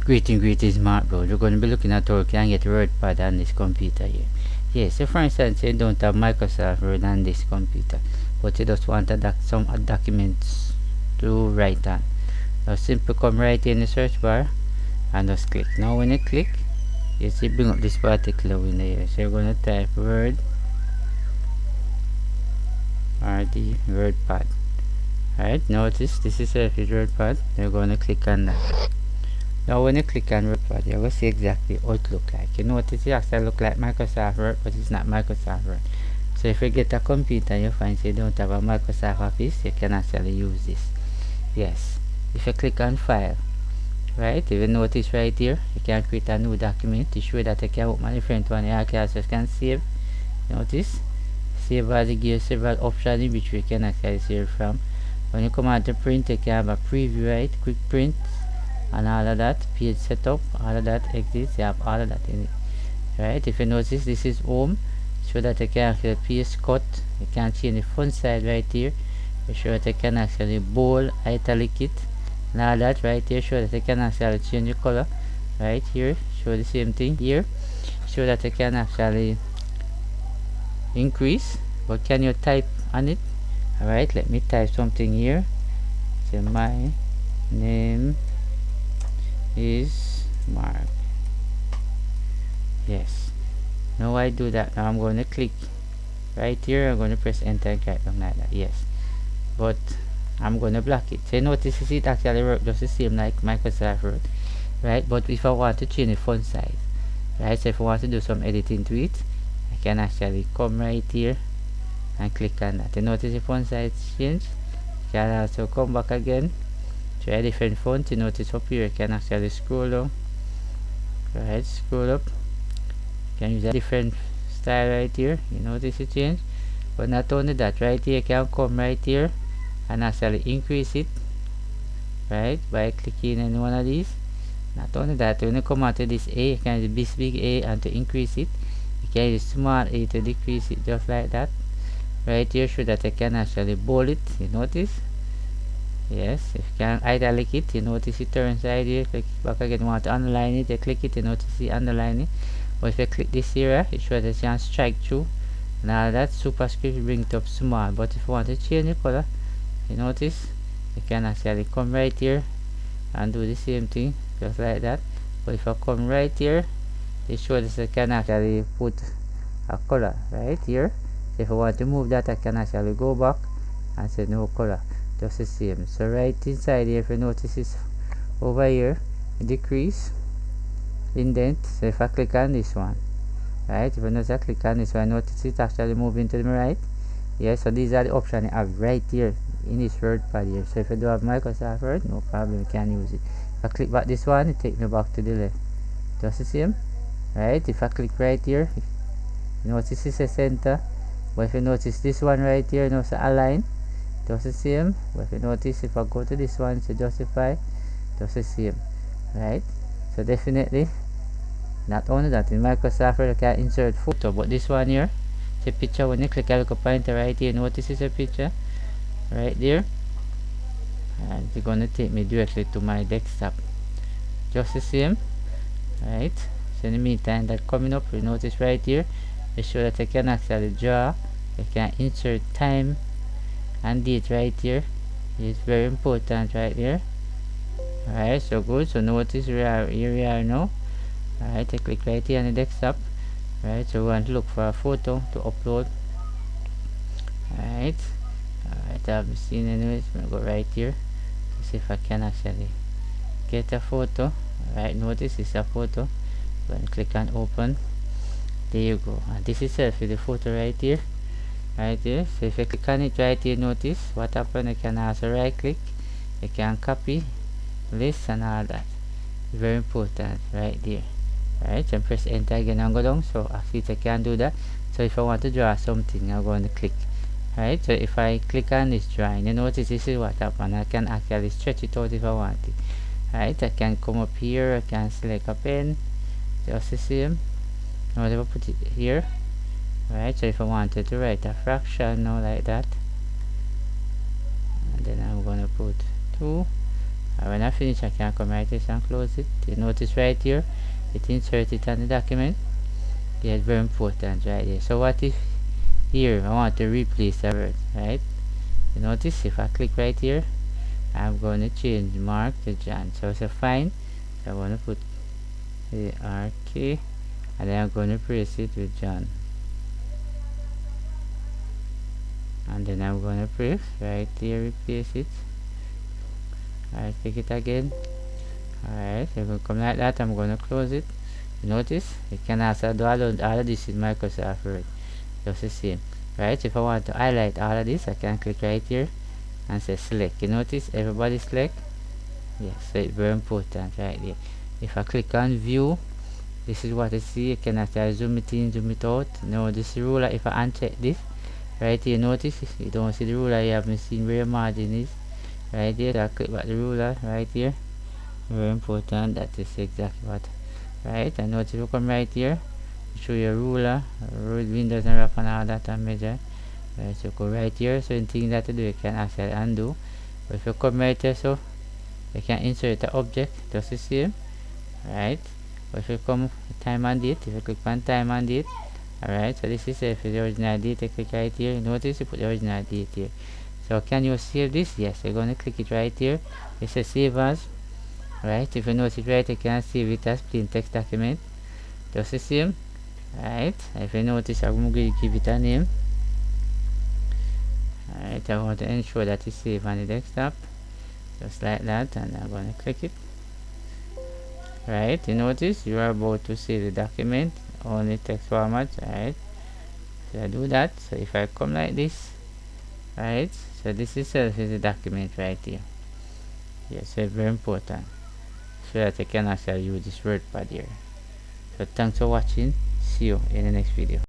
Greetings smart bro. We're going to be looking at how you can get WordPad on this computer here. Yes, so for instance you don't have Microsoft Word on this computer, but you just want some documents to write on. Now simply come right in the search bar and just click. Now when you click, you see bring up this particular window here. So you're going to type Word or the WordPad. Alright, notice this is a WordPad. You're going to click on that. Now when you click on WordPad, you're going to see exactly how it looks like. You notice it actually look like Microsoft Word, but it's not Microsoft Word. So if you get a computer you find you don't have a Microsoft Office, you can actually use this. Yes, if you click on File, right, if you notice right here, you can create a new document to show that you can open a different one. You also can save. Notice, save as it gives several options in which we can actually save from. When you come out to print, you can have a preview, right, quick print, and all of that, page setup, all of that exists. You have all of that in it, right? If you notice, this is home, so that you can actually paste, cut. You can change the font size right here. You show that you can actually bold, italic it, and all that right here. Show that you can actually change the color right here. Show the same thing here. Show that you can actually increase. But can you type on it? All right, let me type something here. Say my name is Mark. Yes, now I do that. Now I'm going to click right here. I'm going to press enter and type down like that. Yes, but I'm going to block it. So notice it actually works just the same like Microsoft Word, right? But if I want to change the font size, right, so if I want to do some editing to it, I can actually come right here and click on that. You notice the font size change. You can also come back again, try a different font. You notice up here you can actually scroll down, right, scroll up. You can use a different style right here. You notice it change. But not only that, right here you can come right here and actually increase it, right, by clicking any one of these. Not only that, when you come out to this A, you can use this big A and to increase it. You can use small A to decrease it, just like that. Right here show that I can actually bold it. You notice? Yes, if you can italic it, you notice it turns right here. Click back again, want to underline it, you click it, you notice the underline it. But if you click this here, it shows that you can strike through. Now that superscript bring it up small. But if you want to change the color, you notice you can actually come right here and do the same thing, just like that. But if I come right here, it shows that I can actually put a color right here. If I want to move that, I can actually go back and say no color, just the same. So right inside here, if you notice it's over here, decrease, indent. So if I click on this one, right, if I notice I click on this one, notice it actually moving to the right. Yes, so these are the options I have right here in this WordPad here. So if you do have Microsoft Word, no problem, you can use it. If I click back this one, it takes me back to the left, just the same, right? If I click right here, you notice it's a center. But if you notice this one right here, you know, it's align, just the same. But if you notice, if I go to this one, to justify, just the same, right? So definitely, not only that, in Microsoft Word you can insert photo, but this one here, it's a picture. When you click a little pointer right here, notice it's a picture right there, and it's going to take me directly to my desktop, just the same, right? So in the meantime, that coming up, you notice right here, you show that I can actually draw. You can insert time and date right here. It's very important right here. Alright, so good. So notice here we are now. Alright, I click right here on the desktop. Right, so we want to look for a photo to upload. Alright, I've seen anyways. I'm gonna go right here to see if I can actually get a photo. Alright, notice it's a photo. Go and click on open. There you go, and this is it for the photo right here. Right here, so if you click on it right here, notice what happened. You can also right click, you can copy list and all that. Very important right there. Right, and press enter again and go down. So actually I can do that. So if I want to draw something, I'm going to click. Right, so if I click on this drawing, you notice this is what happened. I can actually stretch it out if I want it. Right, I can come up here, I can select a pen, just the same. Now I put it here, right? So if I wanted to write a fraction now like that, and then I'm gonna put 2, And when I finish, I can come right here and close it. You notice right here, it insert it on the document. Yeah, it's very important right there. So what if here I want to replace the word, right? You notice if I click right here, I'm going to change Mark to John. So it's a fine. So I'm going to put the RK, and then I'm going to replace it with John. And then I'm going to press right here, replace it. Alright, click it again. Alright, it will come like that. I'm going to close it. You notice you can also do all of this in Microsoft Word, just the same. Right, if I want to highlight all of this, I can click right here and say select. You notice everybody select. Yes, so it's very important right there. If I click on view, this is what I see. You can actually zoom it in, zoom it out. Now this ruler, if I uncheck this right here, notice you don't see the ruler. You haven't seen where your margin is right there. So I click back the ruler right here. Very important. That is exactly what. Right, and notice you come right here, show your ruler, windows and wrap and all that and measure. Right, so go right here. So anything that you do, you can actually undo. But if you come right here, so you can insert the object just the same. Right, but if you come time and date, if you click on time and date, alright, so this is if the original date, you click right here. Notice you put the original date here. So can you save this? Yes, you're going to click it right here. It says save as. Right, if you notice it right, you can save it as plain text document, just the same. Right, if you notice, I'm going to give it a name. Alright, I want to ensure that it's saved on the desktop, just like that, and I'm going to click it. Right, you notice you are about to save the document, only text format. Alright, so I do that. So if I come like this, right, so this itself is the document right here. Yes, so it's very important, so that I can actually use this WordPad here. So thanks for watching. See you in the next video.